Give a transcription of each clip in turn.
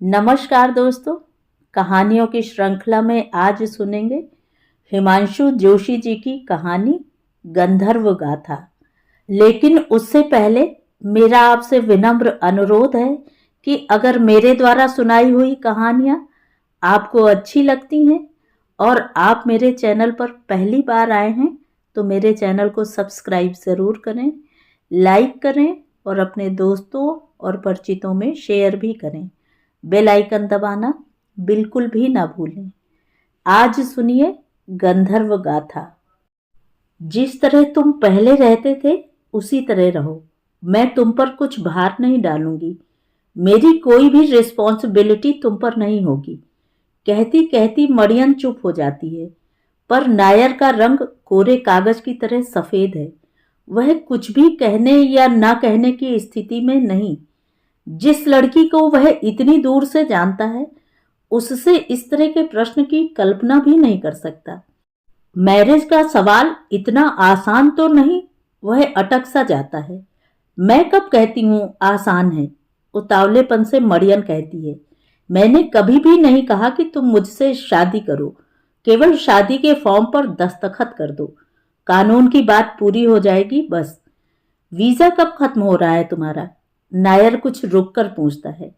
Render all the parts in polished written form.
नमस्कार दोस्तों। कहानियों की श्रृंखला में आज सुनेंगे हिमांशु जोशी जी की कहानी गंधर्व गाथा। लेकिन उससे पहले मेरा आपसे विनम्र अनुरोध है कि अगर मेरे द्वारा सुनाई हुई कहानियां आपको अच्छी लगती हैं और आप मेरे चैनल पर पहली बार आए हैं तो मेरे चैनल को सब्सक्राइब ज़रूर करें, लाइक करें और अपने दोस्तों और परिचितों में शेयर भी करें। बेल आइकन दबाना बिल्कुल भी ना भूलें। आज सुनिए गंधर्व गाथा। जिस तरह तुम पहले रहते थे उसी तरह रहो। मैं तुम पर कुछ भार नहीं डालूंगी। मेरी कोई भी रिस्पॉन्सिबिलिटी तुम पर नहीं होगी। कहती कहती मरियन चुप हो जाती है, पर नायर का रंग कोरे कागज की तरह सफेद है। वह कुछ भी कहने या ना कहने की स्थिति में नहीं। जिस लड़की को वह इतनी दूर से जानता है उससे इस तरह के प्रश्न की कल्पना भी नहीं कर सकता। मैरिज का सवाल इतना आसान तो नहीं। वह अटक सा जाता है। मैं कब कहती हूँ आसान है? उतावलेपन से मरियन कहती है। मैंने कभी भी नहीं कहा कि तुम मुझसे शादी करो। केवल शादी के फॉर्म पर दस्तखत कर दो। कानून की बात पूरी हो जाएगी बस। वीजा कब खत्म हो रहा है तुम्हारा? नायर कुछ रुककर पूछता है।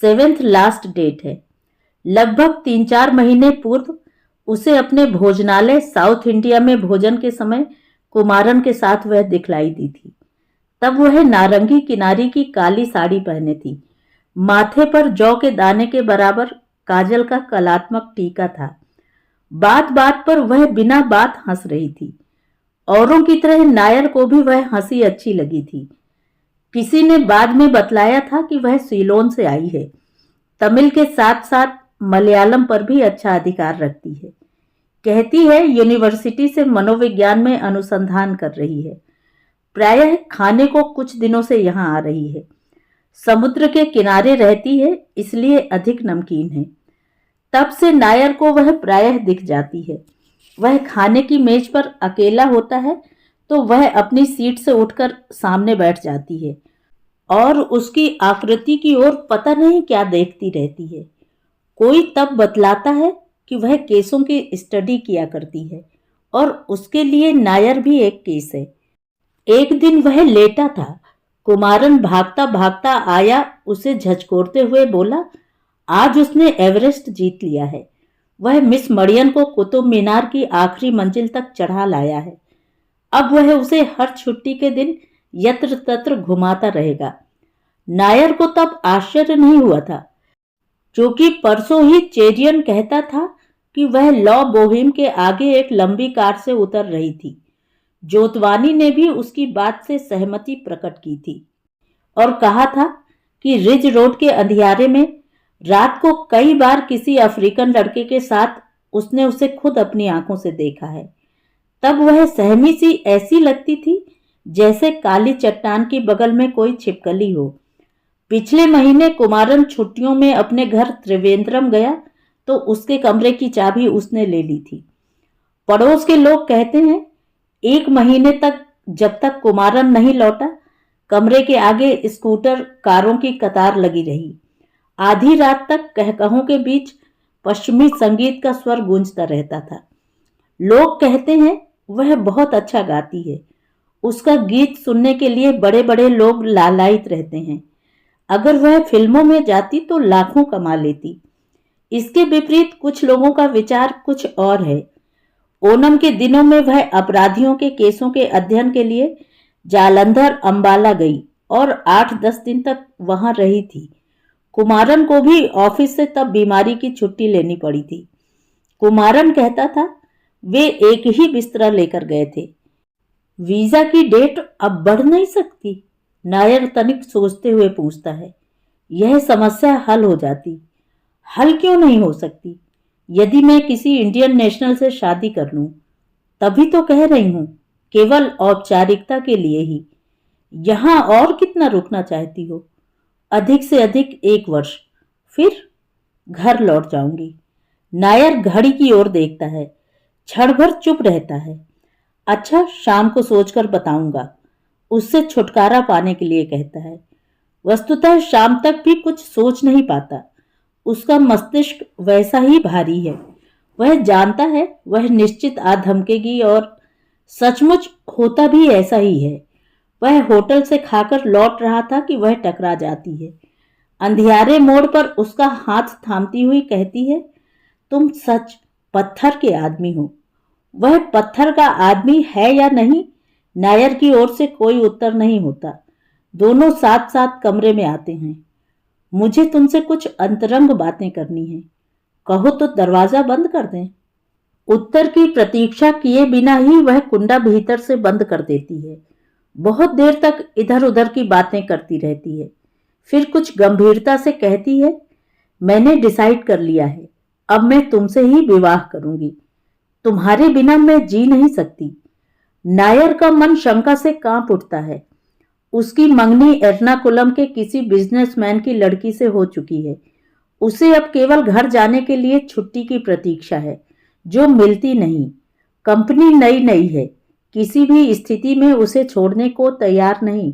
7th लास्ट डेट है। लगभग 3-4 महीने पूर्व उसे अपने भोजनालय साउथ इंडिया में भोजन के समय कुमारन के साथ वह दिखलाई दी थी। तब वह नारंगी किनारी की काली साड़ी पहने थी। माथे पर जौ के दाने के बराबर काजल का कलात्मक टीका था। बात बात पर वह बिना बात हंस रही थी। औरों की तरह नायर को भी वह हंसी अच्छी लगी थी। किसी ने बाद में बतलाया था कि वह सीलोन से आई है। तमिल के साथ साथ मलयालम पर भी अच्छा अधिकार रखती है। कहती है यूनिवर्सिटी से मनोविज्ञान में अनुसंधान कर रही है। प्रायः खाने को कुछ दिनों से यहाँ आ रही है। समुद्र के किनारे रहती है इसलिए अधिक नमकीन है। तब से नायर को वह प्रायः दिख जाती है। वह खाने की मेज पर अकेला होता है तो वह अपनी सीट से उठकर सामने बैठ जाती है और उसकी आकृति की ओर पता नहीं क्या देखती रहती है। कोई तब बतलाता है कि वह केसों की स्टडी किया करती है और उसके लिए नायर भी एक केस है। एक दिन वह लेटा था। कुमारन भागता भागता आया, उसे झचकोरते हुए बोला, आज उसने एवरेस्ट जीत लिया है। वह मिस मरियन को कुतुब मीनार की आखिरी मंजिल तक चढ़ा लाया है। अब वह उसे हर छुट्टी के दिन यत्र तत्र घुमाता रहेगा। नायर को तब आश्चर्य नहीं हुआ था, क्योंकि परसों ही चेरियन कहता था कि वह लॉ बोहिम के आगे एक लंबी कार से उतर रही थी। जोतवानी ने भी उसकी बात से सहमति प्रकट की थी और कहा था कि रिज रोड के अंधियारे में रात को कई बार किसी अफ्रीकन लड़के के साथ उसने उसे खुद अपनी आंखों से देखा है। तब वह सहमी सी ऐसी लगती थी जैसे काली चट्टान की बगल में कोई छिपकली हो। पिछले महीने कुमारन छुट्टियों में अपने घर त्रिवेंद्रम गया तो उसके कमरे की चाबी उसने ले ली थी। पड़ोस के लोग कहते हैं 1 महीने तक, जब तक कुमारन नहीं लौटा, कमरे के आगे स्कूटर कारों की कतार लगी रही। आधी रात तक कहकहों के बीच पश्चिमी संगीत का स्वर गूंजता रहता था। लोग कहते हैं वह बहुत अच्छा गाती है। उसका गीत सुनने के लिए बड़े बड़े लोग लालायित रहते हैं। अगर वह फिल्मों में जाती तो लाखों कमा लेती। इसके विपरीत कुछ लोगों का विचार कुछ और है। ओणम के दिनों में वह अपराधियों के केसों के अध्ययन के लिए जालंधर अंबाला गई और 8-10 दिन तक वहां रही थी। कुमारन को भी ऑफिस से तब बीमारी की छुट्टी लेनी पड़ी थी। कुमारन कहता था वे एक ही बिस्तरा लेकर गए थे। वीजा की डेट अब बढ़ नहीं सकती? नायर तनिक सोचते हुए पूछता है। यह समस्या हल हो जाती। हल क्यों नहीं हो सकती? यदि मैं किसी इंडियन नेशनल से शादी कर लूं, तभी तो कह रही हूं, केवल औपचारिकता के लिए ही। यहां और कितना रुकना चाहती हो? अधिक से अधिक 1 वर्ष, फिर घर लौट जाऊंगी। नायर घड़ी की ओर देखता है, क्षण भर चुप रहता है। अच्छा, शाम को सोचकर बताऊंगा, उससे छुटकारा पाने के लिए कहता है। वस्तुतः शाम तक भी कुछ सोच नहीं पाता। उसका मस्तिष्क वैसा ही भारी है। वह जानता है वह निश्चित आ धमकेगी और सचमुच होता भी ऐसा ही है। वह होटल से खाकर लौट रहा था कि वह टकरा जाती है। अंधियारे मोड़ पर उसका हाथ थामती हुई कहती है, तुम सच पत्थर के आदमी हो। वह पत्थर का आदमी है या नहीं, नायर की ओर से कोई उत्तर नहीं होता। दोनों साथ साथ कमरे में आते हैं। मुझे तुमसे कुछ अंतरंग बातें करनी है, कहो तो दरवाजा बंद कर दें। उत्तर की प्रतीक्षा किए बिना ही वह कुंडा भीतर से बंद कर देती है। बहुत देर तक इधर उधर की बातें करती रहती है, फिर कुछ गंभीरता से कहती है, मैंने डिसाइड कर लिया है, अब मैं तुमसे ही विवाह करूंगी। तुम्हारे बिना मैं जी नहीं सकती। नायर का मन शंका से कांप उठता है। उसकी मंगनी एर्नाकुलम के किसी बिजनेसमैन की लड़की से हो चुकी है। उसे अब केवल घर जाने के लिए छुट्टी की प्रतीक्षा है, जो मिलती नहीं। कंपनी नई नई है, किसी भी स्थिति में उसे छोड़ने को तैयार नहीं।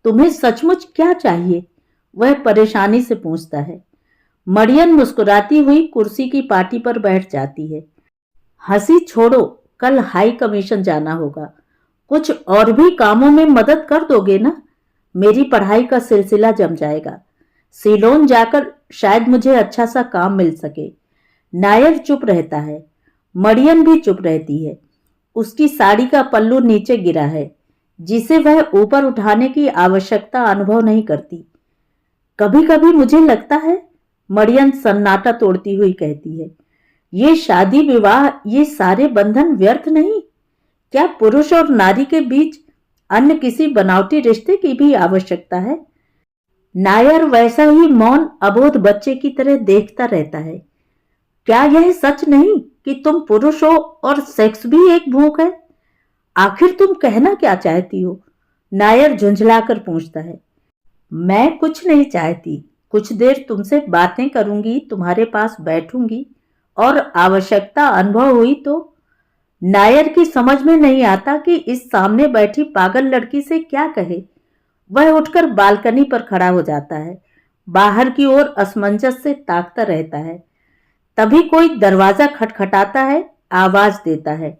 तुम्हें सचमुच क्या चाहिए? वह परेशानी से पूछता है। मरियम मुस्कुराती हुई कुर्सी की पाटी पर बैठ जाती है। हंसी छोड़ो, कल हाई कमीशन जाना होगा। कुछ और भी कामों में मदद कर दोगे ना? मेरी पढ़ाई का सिलसिला जम जाएगा। सिलोन जाकर शायद मुझे अच्छा सा काम मिल सके। नायर चुप रहता है। मरियम भी चुप रहती है। उसकी साड़ी का पल्लू नीचे गिरा है, जिसे वह ऊपर उठाने की आवश्यकता अनुभव नहीं करती। कभी कभी मुझे लगता है, मरियम सन्नाटा तोड़ती हुई कहती है, ये शादी विवाह, ये सारे बंधन व्यर्थ नहीं? क्या पुरुष और नारी के बीच अन्य किसी बनावटी रिश्ते की भी आवश्यकता है? नायर वैसा ही मौन अबोध बच्चे की तरह देखता रहता है। क्या यह सच नहीं कि तुम पुरुष हो और सेक्स भी एक भूख है? आखिर तुम कहना क्या चाहती हो? नायर झुंझलाकर पूछता है। मैं कुछ नहीं चाहती। कुछ देर तुमसे बातें करूंगी, तुम्हारे पास बैठूंगी और आवश्यकता अनुभव हुई तो। नायर की समझ में नहीं आता कि इस सामने बैठी पागल लड़की से क्या कहे। वह उठकर बालकनी पर खड़ा हो जाता है। बाहर की ओर असमंजस से ताकता रहता है। तभी कोई दरवाजा खटखटाता है, आवाज देता है।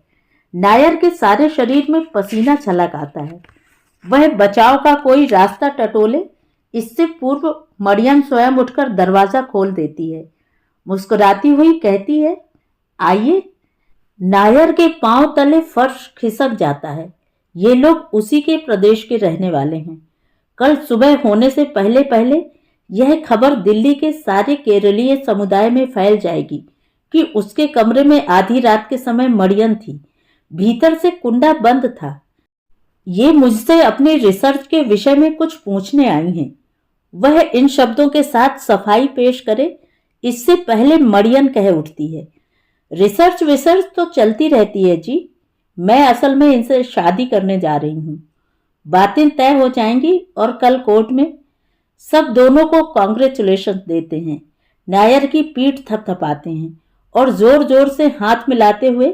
नायर के सारे शरीर में पसीना छलक आता है। वह बचाव का कोई रास्ता टटोले, इससे पूर्व मरियम स्वयं उठकर दरवाजा खोल देती है। मुस्कुराती हुई कहती है, आइए। नायर के पांव तले फर्श खिसक जाता है। ये लोग उसी के प्रदेश के रहने वाले हैं। कल सुबह होने से पहले पहले यह खबर दिल्ली के सारे केरलीय समुदाय में फैल जाएगी कि उसके कमरे में आधी रात के समय मरियम थी। भीतर से कुंडा बंद था। ये मुझसे अपनी रिसर्च के विषय में कुछ पूछने आई हैं। वह इन शब्दों के साथ सफाई पेश करे, इससे पहले मरियम कह उठती है, रिसर्च विसर्च तो चलती रहती है जी। मैं असल में इनसे शादी करने जा रही हूँ। बातें तय हो जाएंगी और कल कोर्ट में सब दोनों को कांग्रेचुलेशन देते हैं। नायर की पीठ थपथपाते हैं और जोर जोर से हाथ मिलाते हुए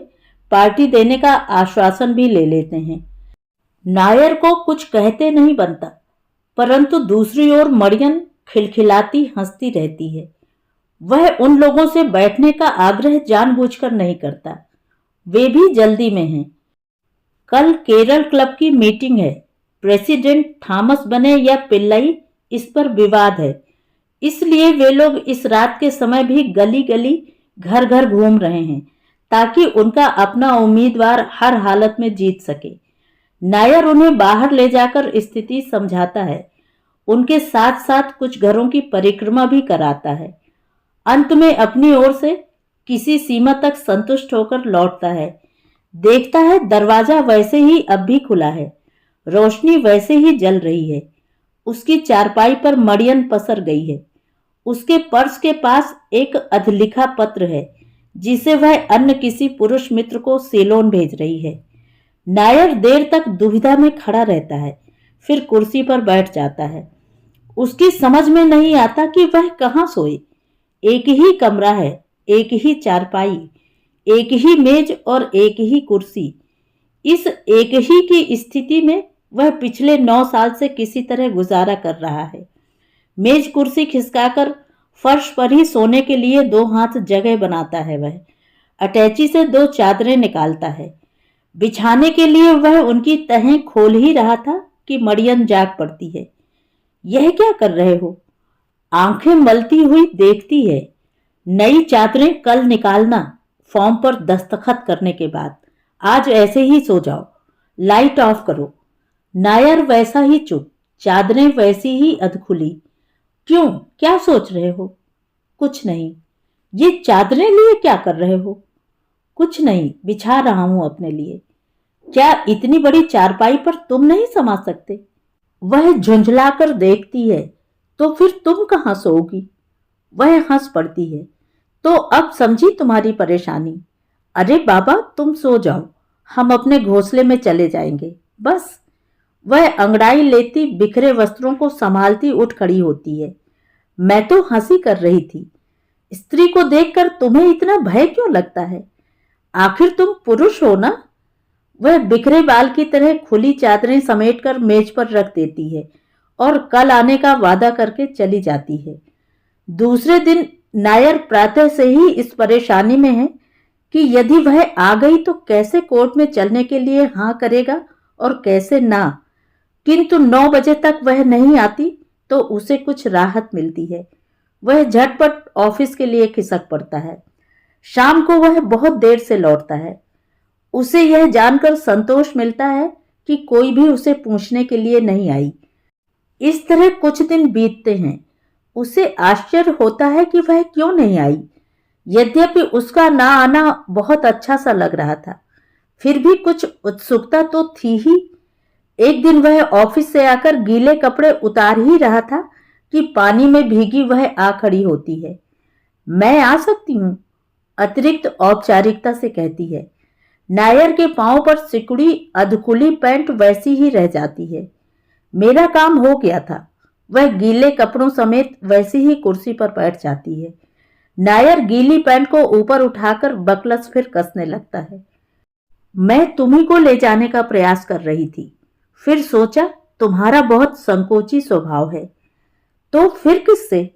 पार्टी देने का आश्वासन भी ले लेते हैं। नायर को कुछ कहते नहीं बनता, परंतु दूसरी ओर मरियम खिलखिलाती हंसती रहती है। वह उन लोगों से बैठने का आग्रह जानबूझकर नहीं करता। वे भी जल्दी में हैं। कल केरल क्लब की मीटिंग है। प्रेसिडेंट थॉमस बने या पिल्लई, इस पर विवाद है। इसलिए वे लोग इस रात के समय भी गली गली घर घर घूम रहे हैं, ताकि उनका अपना उम्मीदवार हर हालत में जीत सके। नायर उन्हें बाहर ले जाकर स्थिति समझाता है। उनके साथ साथ कुछ घरों की परिक्रमा भी कराता है। अंत में अपनी ओर से किसी सीमा तक संतुष्ट होकर लौटता है। देखता है दरवाजा वैसे ही अब भी खुला है, रोशनी वैसे ही जल रही है। उसकी चारपाई पर मरियम पसर गई है। उसके पर्स के पास एक अधलिखा पत्र है, जिसे वह अन्य किसी पुरुष मित्र को सेलोन भेज रही है। नायर देर तक दुविधा में खड़ा रहता है, फिर कुर्सी पर बैठ जाता है। उसकी समझ में नहीं आता कि वह कहाँ सोए। एक ही कमरा है, एक ही चारपाई, एक ही मेज और एक ही कुर्सी। इस एक ही की स्थिति में वह पिछले 9 साल से किसी तरह गुजारा कर रहा है। मेज कुर्सी खिसकाकर फर्श पर ही सोने के लिए 2 हाथ जगह बनाता है वह। अटैची से 2 चादरें निकालता है। बिछाने के लिए वह उनकी तहें खोल ही रहा था कि मरियम जाग पड़ती है। यह क्या कर रहे हो? आंखें मलती हुई देखती है। नई चादरें कल निकालना, फॉर्म पर दस्तखत करने के बाद। आज ऐसे ही सो जाओ। लाइट ऑफ करो। नायर वैसा ही चुप, चादरें वैसी ही अधखुली। क्यों, क्या सोच रहे हो? कुछ नहीं। ये चादरें लिए क्या कर रहे हो? कुछ नहीं, बिछा रहा हूं अपने लिए। क्या इतनी बड़ी चारपाई पर तुम नहीं समा सकते? वह झुंझलाकर देखती है। तो फिर तुम कहां सोओगी? वह हंस पड़ती है। तो अब समझी तुम्हारी परेशानी। अरे बाबा, तुम सो जाओ, हम अपने घोंसले में चले जाएंगे, बस। वह अंगड़ाई लेती बिखरे वस्त्रों को संभालती उठ खड़ी होती है। मैं तो हंसी कर रही थी। स्त्री को देखकर तुम्हें इतना भय क्यों लगता है? आखिर तुम पुरुष हो ना? वह बिखरे बाल की तरह खुली चादरें समेटकर मेज पर रख देती है और कल आने का वादा करके चली जाती है। दूसरे दिन नायर प्रातः से ही इस परेशानी में है कि यदि वह आ गई तो कैसे कोर्ट में चलने के लिए हाँ करेगा और कैसे ना। किंतु 9 बजे तक वह नहीं आती तो उसे कुछ राहत मिलती है। वह झटपट ऑफिस के लिए खिसक पड़ता है। शाम को वह बहुत देर से लौटता है। उसे यह जानकर संतोष मिलता है कि कोई भी उसे पूछने के लिए नहीं आई। इस तरह कुछ दिन बीतते हैं। उसे आश्चर्य होता है कि वह क्यों नहीं आई। यद्यपि उसका ना आना बहुत अच्छा सा लग रहा था, फिर भी कुछ उत्सुकता तो थी ही। एक दिन वह ऑफिस से आकर गीले कपड़े उतार ही रहा था कि पानी में भीगी वह आ खड़ी होती है। मैं आ सकती हूँ? अतिरिक्त औपचारिकता से कहती है। नायर के पांव पर सिकुड़ी अधकुली पैंट वैसी ही रह जाती है। मेरा काम हो गया था। वह गीले कपड़ों समेत वैसी ही कुर्सी पर बैठ जाती है। नायर गीली पैंट को ऊपर उठाकर बकलस फिर कसने लगता है। मैं तुम्ही को ले जाने का प्रयास कर रही थी, फिर सोचा तुम्हारा बहुत संकोची स्वभाव है। तो फिर किससे?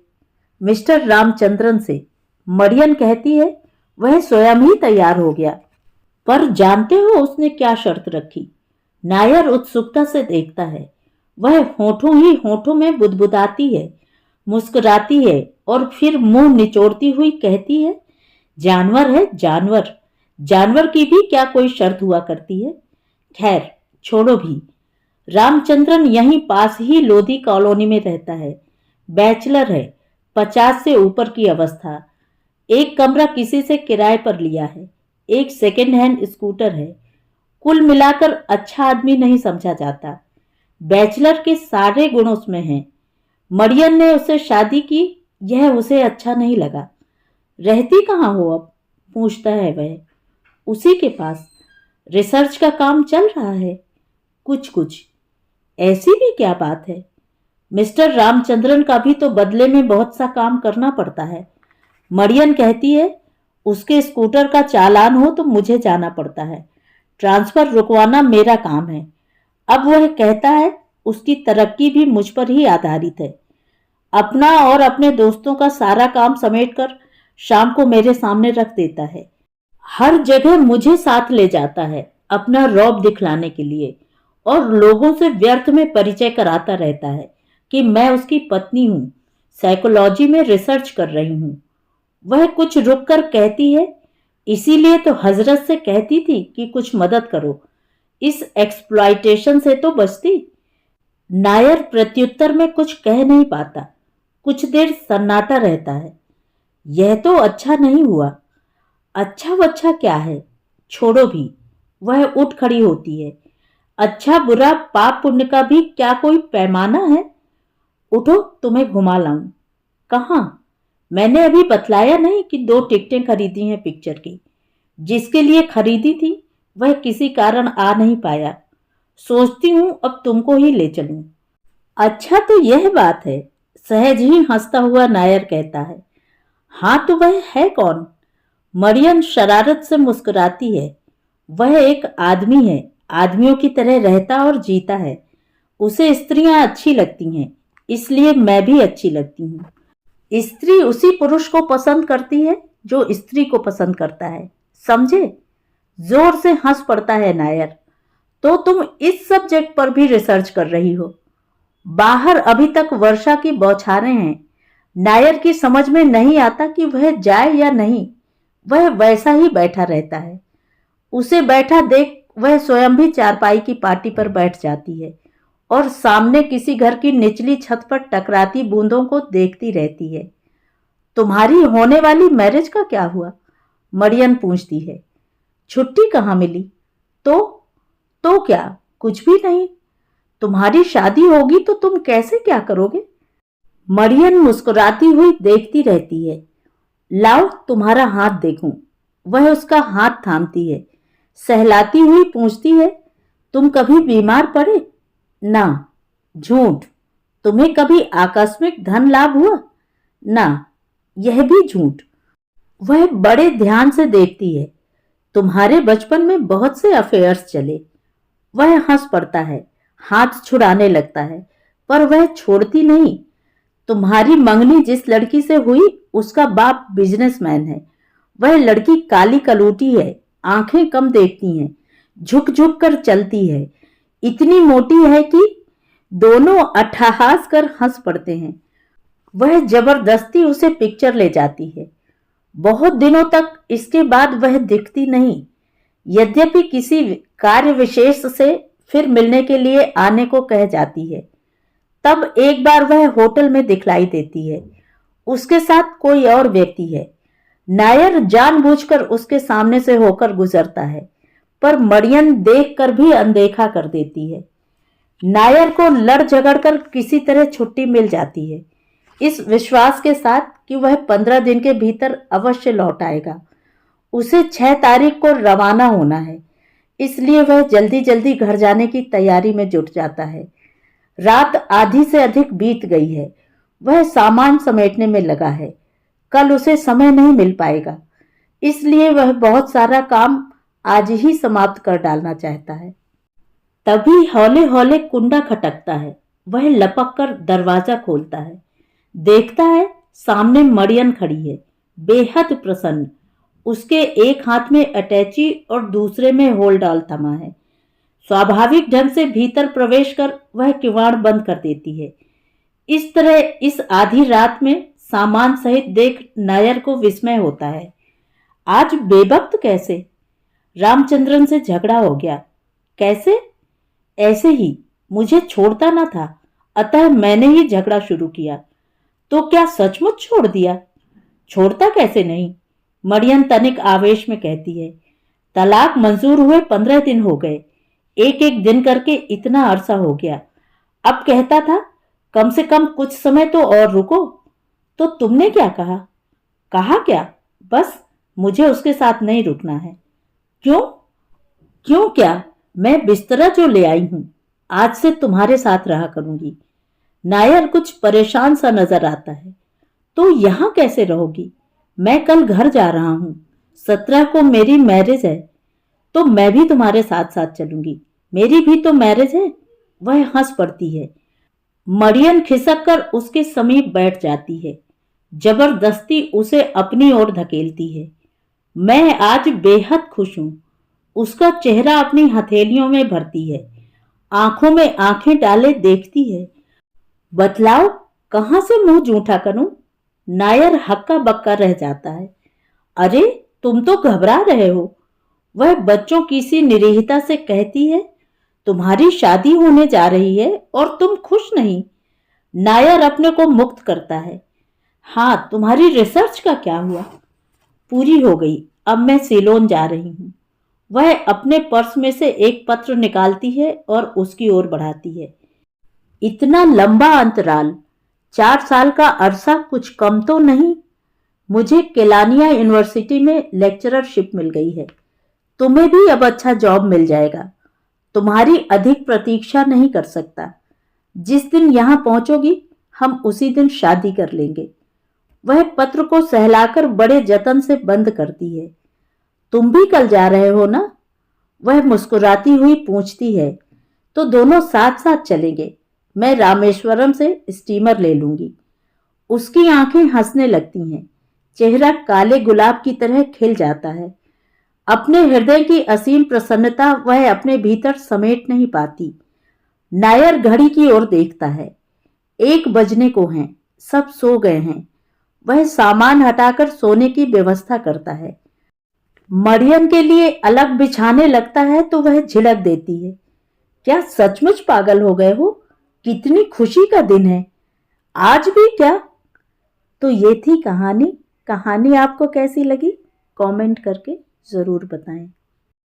मिस्टर रामचंद्रन से। मरियम कहती है। वह स्वयं ही तैयार हो गया। पर जानते हो उसने क्या शर्त रखी? नायर उत्सुकता से देखता है। वह होठों ही होठों में बुदबुदाती है, मुस्कुराती है और फिर मुंह निचोड़ती हुई कहती है, जानवर है जानवर। जानवर की भी क्या कोई शर्त हुआ करती है? खैर छोड़ो भी। रामचंद्रन यहीं पास ही लोधी कॉलोनी में रहता है। बैचलर है, 50 से ऊपर की अवस्था। एक कमरा किसी से किराए पर लिया है। एक सेकेंड हैंड स्कूटर है। कुल मिलाकर अच्छा आदमी नहीं समझा जाता। बैचलर के सारे गुण उसमें हैं। मरियम ने उससे शादी की, यह उसे अच्छा नहीं लगा। रहती कहाँ हो अब? पूछता है वह। उसी के पास। रिसर्च का काम चल रहा है। कुछ कुछ। ऐसी भी क्या बात है? मिस्टर रामचंद्रन का भी तो बदले में बहुत सा काम करना पड़ता है। मरियम कहती है, उसके स्कूटर का चालान हो तो मुझे जाना पड़ता है। ट्रांसफर रुकवाना मेरा काम है। अब वह कहता है उसकी तरक्की भी मुझ पर ही आधारित है। अपना और अपने दोस्तों का सारा काम समेटकर शाम को मेरे सामने रख देता है। हर जगह मुझे साथ ले जाता है अपना रौब दिखलाने के लिए और लोगों से व्यर्थ में परिचय कराता रहता है कि मैं उसकी पत्नी हूँ, साइकोलॉजी में रिसर्च कर रही हूँ। वह कुछ रुक कर कहती है, इसीलिए तो हजरत से कहती थी कि कुछ मदद करो, इस एक्सप्लॉयटेशन से तो बचती। नायर प्रत्युत्तर में कुछ कह नहीं पाता। कुछ देर सन्नाटा रहता है। यह तो अच्छा नहीं हुआ। अच्छा वच्छा क्या है, छोड़ो भी। वह उठ खड़ी होती है। अच्छा बुरा पाप पुण्य का भी क्या कोई पैमाना है? उठो, तुम्हें घुमा लाऊं। कहाँ? मैंने अभी बतलाया नहीं कि 2 टिकटें खरीदी हैं पिक्चर की। जिसके लिए खरीदी थी वह किसी कारण आ नहीं पाया। सोचती हूं अब तुमको ही ले चलूं। अच्छा तो यह बात है, सहज ही हंसता हुआ नायर कहता है। हाँ तो वह है कौन? मरियम शरारत से मुस्कुराती है। वह एक आदमी है, आदमियों की तरह रहता और जीता है। उसे स्त्रियां अच्छी लगती हैं, इसलिए मैं भी अच्छी लगती हूँ। स्त्री उसी पुरुष को पसंद करती है जो स्त्री को पसंद करता है, समझे? जोर से हंस पड़ता है नायर। तो तुम इस सब्जेक्ट पर भी रिसर्च कर रही हो? बाहर अभी तक वर्षा की बौछारें हैं। नायर की समझ में नहीं आता कि वह जाए या नहीं। वह वैसा ही बैठा रहता है। उसे बैठा देख वह स्वयं भी चारपाई की पाटी पर बैठ जाती है और सामने किसी घर की निचली छत पर टकराती बूंदों को देखती रहती है। तुम्हारी होने वाली मैरिज का क्या हुआ? मरियन पूछती है। छुट्टी कहाँ मिली? तो क्या? कुछ भी नहीं। तुम्हारी शादी होगी तो तुम कैसे क्या करोगे? मरियन मुस्कुराती हुई देखती रहती है। लाओ तुम्हारा हाथ देखूं। वह उसका हाथ थामती है। सहलाती हुई पूछती है, तुम कभी बीमार पड़े? ना। झूठ। तुम्हें कभी आकस्मिक धन लाभ हुआ? ना। यह भी झूठ। वह बड़े ध्यान से देखती है। तुम्हारे बचपन में बहुत से अफेयर्स चले। वह हंस पड़ता है, हाथ छुड़ाने लगता है, पर वह छोड़ती नहीं। तुम्हारी मंगनी जिस लड़की से हुई उसका बाप बिजनेसमैन है। वह लड़की काली कलूटी है, आंखें कम देखती हैं, झुक झुक कर चलती है, इतनी मोटी है कि दोनों अट्ठहास कर हंस पड़ते हैं। वह जबरदस्ती उसे पिक्चर ले जाती है। बहुत दिनों तक इसके बाद वह दिखती नहीं। यद्यपि किसी कार्य विशेष से फिर मिलने के लिए आने को कह जाती है। तब एक बार वह होटल में दिखलाई देती है। उसके साथ कोई और व्यक्ति है। नायर जानबूझकर उसके सामने से होकर गुजरता है, पर मरियन देखकर भी अनदेखा कर देती है। नायर को लड़ झगड़कर किसी तरह छुट्टी मिल जाती है, इस विश्वास के साथ कि वह 15 दिन के भीतर अवश्य लौट आएगा। उसे 6 तारीख को रवाना होना है, इसलिए वह जल्दी जल्दी घर जाने की तैयारी में जुट जाता है। रात आधी से अधिक बीत गई है। वह सामान समेटने में लगा है। कल उसे समय नहीं मिल पाएगा, इसलिए वह बहुत सारा काम आज ही समाप्त कर डालना चाहता है। तभी हौले हौले कुंडा खटकता है। वह लपक कर दरवाजा खोलता है। देखता है सामने मरियन खड़ी है, बेहद प्रसन्न। उसके एक हाथ में अटैची और दूसरे में होल्डाल थमा है। स्वाभाविक ढंग से भीतर प्रवेश कर वह किवाड़ बंद कर देती है। इस तरह इस आधी रात में सामान सहित देख नायर को विस्मय होता है। आज बेवक्त कैसे? रामचंद्रन से झगड़ा हो गया। कैसे? ऐसे ही। मुझे छोड़ता न था, अतः मैंने ही झगड़ा शुरू किया। तो क्या सचमुच छोड़ दिया? छोड़ता कैसे नहीं? मरियन तनिक आवेश में कहती है। तलाक मंजूर हुए 15 दिन हो गए। एक एक दिन करके इतना अरसा हो गया। अब कहता था कम से कम कुछ समय तो और रुको। तो तुमने क्या कहा? कहा क्या? बस मुझे उसके साथ नहीं रुकना है। क्यों? क्यों क्या? मैं बिस्तरा जो ले आई हूं, आज से तुम्हारे साथ रहा करूंगी। नायर कुछ परेशान सा नजर आता है। तो यहां कैसे रहोगी? मैं कल घर जा रहा हूं। 17 को मेरी मैरिज है। तो मैं भी तुम्हारे साथ साथ चलूंगी। मेरी भी तो मैरिज है। वह हंस पड़ती है। मरियन खिसक कर उसके समीप बैठ जाती है, जबरदस्ती उसे अपनी ओर धकेलती है। मैं आज बेहद खुश हूं। उसका चेहरा अपनी हथेलियों में भरती है, आंखों में आंखें डाले देखती है। बतलाओ कहां से मुंह जूठा करूं? नायर हक्का बक्का रह जाता है। अरे तुम तो घबरा रहे हो। वह बच्चों की सी निरीहता से कहती है। तुम्हारी शादी होने जा रही है और तुम खुश नहीं। नायर अपने को मुक्त करता है। हाँ, तुम्हारी रिसर्च का क्या हुआ? पूरी हो गई। अब मैं सीलोन जा रही हूं। वह अपने पर्स में से एक पत्र निकालती है और उसकी ओर बढ़ाती है। इतना लंबा अंतराल, 4 साल का अरसा कुछ कम तो नहीं। मुझे केलानिया यूनिवर्सिटी में लेक्चररशिप मिल गई है। तुम्हें भी अब अच्छा जॉब मिल जाएगा। तुम्हारी अधिक प्रतीक्षा नहीं कर सकता। जिस दिन यहां पहुंचोगी हम उसी दिन शादी कर लेंगे। वह पत्र को सहलाकर बड़े जतन से बंद करती है। तुम भी कल जा रहे हो ना? वह मुस्कुराती हुई पूछती है। तो दोनों साथ साथ चलेंगे। मैं रामेश्वरम से स्टीमर ले लूंगी। उसकी आंखें हंसने लगती हैं, चेहरा काले गुलाब की तरह खिल जाता है। अपने हृदय की असीम प्रसन्नता वह अपने भीतर समेट नहीं पाती। नायर घड़ी की ओर देखता है। 1 बजने को हैं, सब सो गए हैं। वह सामान हटाकर सोने की व्यवस्था करता है। मरियम के लिए अलग बिछाने लगता है तो वह झिड़क देती है। क्या सचमुच पागल हो गए हो? कितनी खुशी का दिन है, आज भी क्या? तो ये थी कहानी। कहानी आपको कैसी लगी? कमेंट करके जरूर बताएं।